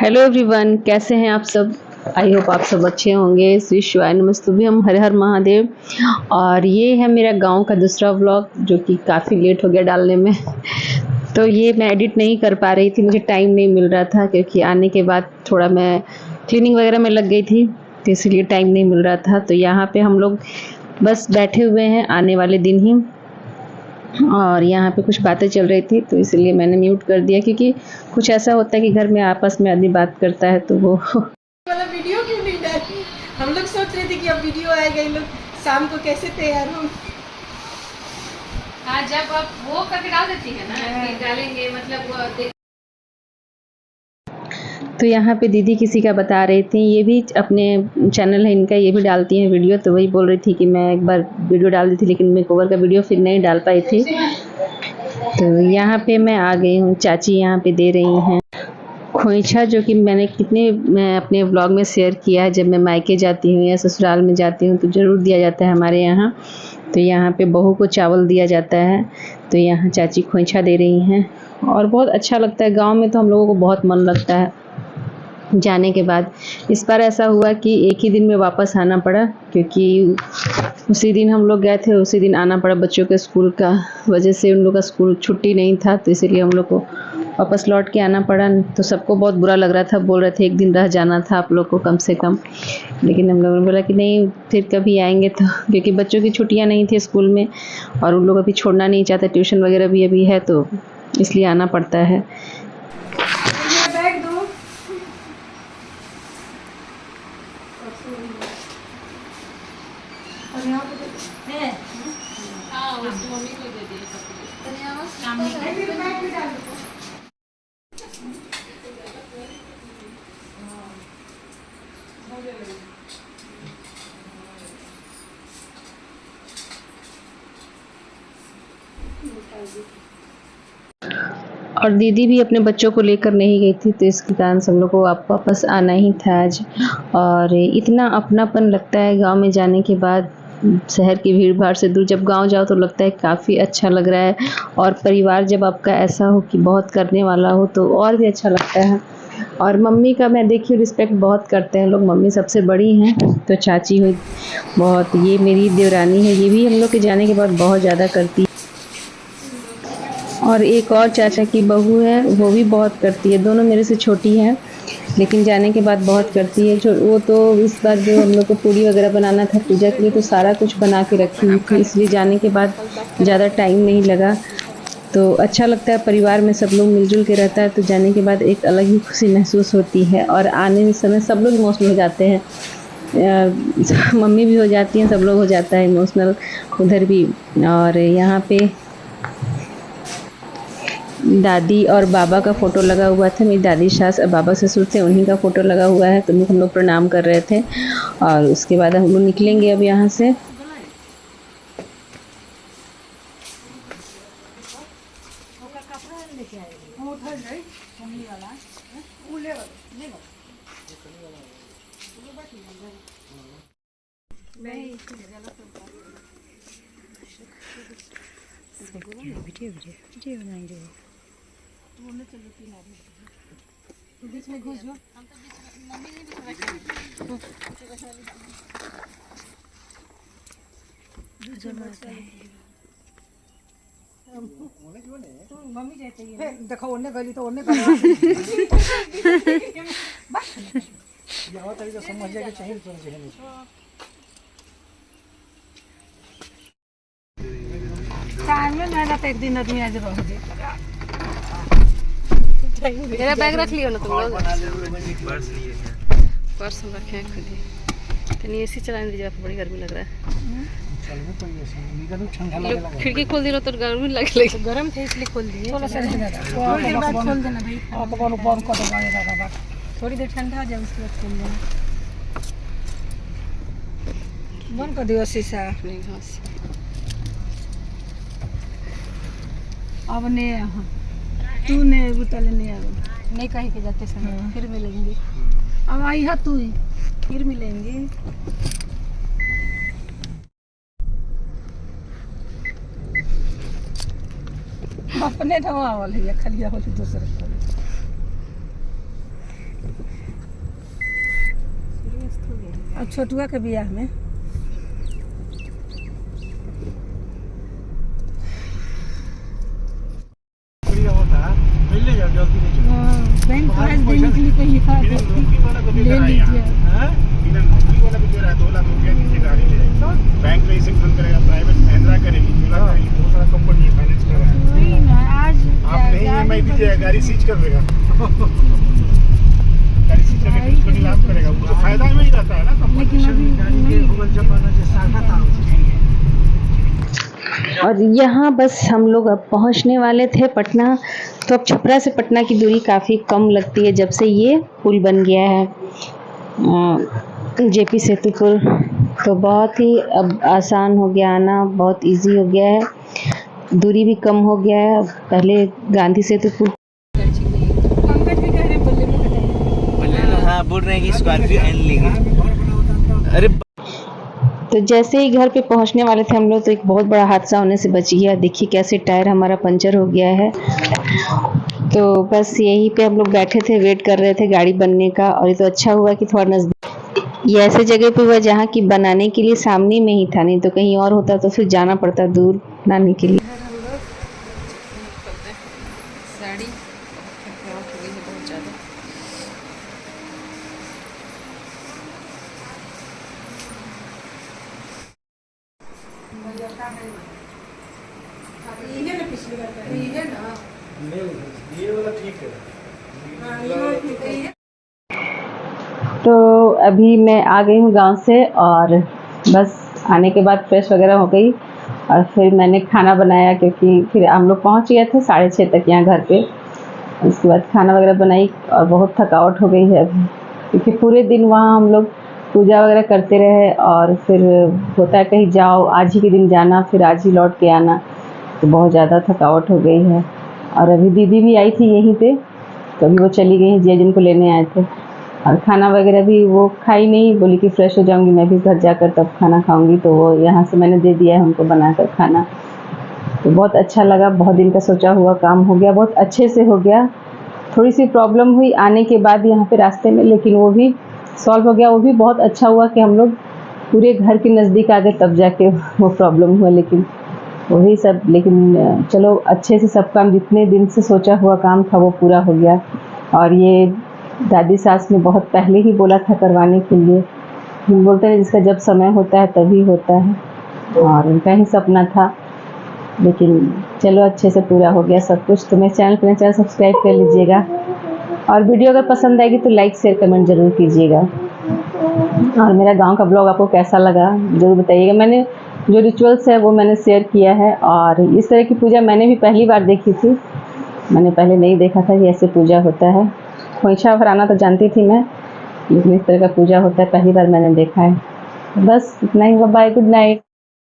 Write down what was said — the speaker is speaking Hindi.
हेलो एवरीवन, कैसे हैं आप सब। आई होप आप सब अच्छे होंगे। श्री शिवाय नमस्तुभ्यम, हर हर महादेव। और ये है मेरा गांव का दूसरा व्लॉग जो कि काफ़ी लेट हो गया डालने में। तो ये मैं एडिट नहीं कर पा रही थी, मुझे टाइम नहीं मिल रहा था क्योंकि आने के बाद थोड़ा मैं क्लीनिंग वगैरह में लग गई थी, तो इसलिए टाइम नहीं मिल रहा था। तो यहाँ पे हम लोग बस बैठे हुए हैं आने वाले दिन ही, और यहाँ पे कुछ बातें चल रही थी तो इसलिए मैंने म्यूट कर दिया, क्योंकि कुछ ऐसा होता है कि घर में आपस में आदमी बात करता है तो वो वाला वीडियो क्यों नहीं डाली। हम लोग सोच रहे थे कि अब वीडियो आएगा, इन लोग शाम को कैसे तैयार हो। हाँ, जब आप वो करके डाल देती है ना कि डालेंगे, मतलब वो तो यहाँ पे दीदी किसी का बता रही थी, ये भी अपने चैनल है इनका, ये भी डालती हैं वीडियो। तो वही बोल रही थी कि मैं एक बार वीडियो डाल दी थी लेकिन मेकओवर का वीडियो फिर नहीं डाल पाई थी। तो यहाँ पे मैं आ गई हूँ, चाची यहाँ पे दे रही हैं खोइछा, जो कि मैं अपने व्लॉग में शेयर किया है। जब मैं मायके जाती हूँ या ससुराल में जाती हूँ तो ज़रूर दिया जाता है हमारे यहाँ। तो यहाँ पे बहू को चावल दिया जाता है, तो यहाँ चाची खोइछा दे रही हैं और बहुत अच्छा लगता है। गांव में तो हम लोगों को बहुत मन लगता है जाने के बाद। इस बार ऐसा हुआ कि एक ही दिन में वापस आना पड़ा, क्योंकि उसी दिन हम लोग गए थे, उसी दिन आना पड़ा। बच्चों के स्कूल का वजह से उन लोग का स्कूल छुट्टी नहीं था, तो इसीलिए हम लोग को वापस लौट के आना पड़ा। तो सबको बहुत बुरा लग रहा था, बोल रहे थे एक दिन रह जाना था आप लोग को कम से कम। लेकिन हम लोगों ने बोला कि नहीं, फिर कभी आएंगे। तो क्योंकि बच्चों की छुट्टियाँ नहीं थी स्कूल में और उन लोग अभी छोड़ना नहीं चाहते, ट्यूशन वगैरह भी अभी है, तो इसलिए आना पड़ता है। और दीदी भी अपने बच्चों को लेकर नहीं गई थी, तो इसके कारण सब लोग को वापस आना ही था आज। और इतना अपनापन लगता है गांव में जाने के बाद, शहर की भीड़ भाड़ से दूर। जब गांव जाओ तो लगता है काफ़ी अच्छा लग रहा है। और परिवार जब आपका ऐसा हो कि बहुत करने वाला हो तो और भी अच्छा लगता है। और मम्मी का मैं देखिए रिस्पेक्ट बहुत करते हैं लोग, मम्मी सबसे बड़ी हैं। तो चाची हुई बहुत, ये मेरी देवरानी है, ये भी हम लोग के जाने के बाद बहुत ज़्यादा करती है। और एक और चाचा की बहू है, वो भी बहुत करती है। दोनों मेरे से छोटी हैं लेकिन जाने के बाद बहुत करती है। जो वो तो इस बार जो हम लोग को पूड़ी वगैरह बनाना था पूजा के लिए, तो सारा कुछ बना के रखी हुई थी, इसलिए जाने के बाद ज़्यादा टाइम नहीं लगा। तो अच्छा लगता है, परिवार में सब लोग मिलजुल के रहता है, तो जाने के बाद एक अलग ही खुशी महसूस होती है। और आने समय सब लोग इमोशनल हो जाते हैं, मम्मी भी हो जाती हैं, सब लोग हो जाता है इमोशनल उधर भी। और यहाँ पे दादी और बाबा का फ़ोटो लगा हुआ था। मेरी दादी सास और बाबा ससुर थे, उन्हीं का फ़ोटो लगा हुआ है। तो हम लोग प्रणाम कर रहे थे और उसके बाद हम लोग निकलेंगे अब यहाँ से। बीच में घुस जाओ। मम्मी कहते हैं देखो ओने गली तो ओने गली यावत अभी तो समझ जाएगा, चाहिए तो चाहिए। टाइम में ना तो एक दिन आदमी आज रह जाए। मेरा बैग रख लियो ना तुम लोग। पर्स हम रखे हैं खुद ही। तो एसी चलाने दीजिए, आपको बड़ी गर्मी लग रहा है। खिड़की खोल दी तो गर्मी लगे। गरम थे इसलिए खोल दिए। थोड़ी देर बाद खोल देना भाई, थोड़ी देर ठंडा आ जाए उसके बाद खोल देना। बंद कर दियो शीशा। अब ने तू ने बुतल नहीं कहीं के जाते समय फिर मिलेंगे। अब आई है तू ही, फिर मिलेंगे। अपने ढवावल है खलिया होली दूसरे और छोटुआ के बियाह में बैंक प्राइस देने के लिए कहीं लिखा है ले लीजिए। बैंक में इसे फोन करेगा, प्राइवेट महिंद्रा करेगी, बहुत सारा कंपनी फाइनेंस कर रहा है। वही ना, आज आप नहीं ईएमआई दीजिएगा, गाड़ी सीज कर देगा। गाड़ी सीज करके उसको नीलाम करेगा, वो तो फायदा में ही रहता है ना। लेकिन अभी और यहाँ बस हम लोग अब पहुँचने वाले थे पटना। तो अब छपरा से पटना की दूरी काफ़ी कम लगती है जब से ये पुल बन गया है जेपी सेतु पुल। तो बहुत ही अब आसान हो गया आना, बहुत इजी हो गया है, दूरी भी कम हो गया है। पहले गांधी सेतु पुल पंकज भी कह रहे बल्ले हाँ बोल रहे हैं कि स्कॉर्पियो एन लेंगे। अरे तो जैसे ही घर पे पहुंचने वाले थे हम लोग तो एक बहुत बड़ा हादसा होने से बच गया। देखिए कैसे टायर हमारा पंचर हो गया है। तो बस यहीं पे हम लोग बैठे थे, वेट कर रहे थे गाड़ी बनने का। और ये तो अच्छा हुआ कि थोड़ा नज़दीक, ये ऐसे जगह पे हुआ जहाँ की बनाने के लिए सामने में ही था, नहीं तो कहीं और होता तो फिर जाना पड़ता दूर बनाने के लिए। साड़ी बहुत हो गई है, बहुत ज़्यादा। ये वाला ठीक है। तो अभी मैं आ गई हूँ गांव से और बस आने के बाद फ्रेश वगैरह हो गई और फिर मैंने खाना बनाया, क्योंकि फिर हम लोग पहुँच गए थे 6:30 तक यहाँ घर पे। उसके बाद खाना वगैरह बनाई और बहुत थकावट हो गई है अभी, क्योंकि पूरे दिन वहाँ हम लोग पूजा वगैरह करते रहे। और फिर होता है कहीं जाओ, आज ही के दिन जाना, फिर आज ही लौट के आना, तो बहुत ज़्यादा थकावट हो गई है। और अभी दीदी भी आई थी यहीं पे, तो अभी वो चली गई हैं जिया जिनको लेने आए थे। और खाना वगैरह भी वो खाई नहीं, बोली कि फ्रेश हो जाऊंगी मैं भी घर जाकर तब खाना खाऊंगी। तो वो यहाँ से मैंने दे दिया है उनको बनाकर खाना। तो बहुत अच्छा लगा, बहुत दिन का सोचा हुआ काम हो गया, बहुत अच्छे से हो गया। थोड़ी सी प्रॉब्लम हुई आने के बाद यहाँ पे रास्ते में, लेकिन वो भी सॉल्व हो गया। वो भी बहुत अच्छा हुआ कि हम लोग पूरे घर के नज़दीक आ गए, तब जाके वो प्रॉब्लम हुआ। लेकिन वही सब, लेकिन चलो अच्छे से सब काम, जितने दिन से सोचा हुआ काम था वो पूरा हो गया। और ये दादी सास ने बहुत पहले ही बोला था करवाने के लिए। हम बोलते हैं जिसका जब समय होता है तभी होता है, और उनका ही सपना था। लेकिन चलो अच्छे से पूरा हो गया सब कुछ। तो मेरे चैनल सब्सक्राइब कर लीजिएगा, और वीडियो अगर पसंद आएगी तो लाइक शेयर कमेंट ज़रूर कीजिएगा। और मेरा गांव का ब्लॉग आपको कैसा लगा ज़रूर बताइएगा। मैंने जो रिचुअल्स है वो मैंने शेयर किया है, और इस तरह की पूजा मैंने भी पहली बार देखी थी। मैंने पहले नहीं देखा था कि ऐसे पूजा होता है। खोइछा भराना तो जानती थी मैं, लेकिन इस तरह का पूजा होता है पहली बार मैंने देखा है। बस इतना ही, बाय, गुड नाइट।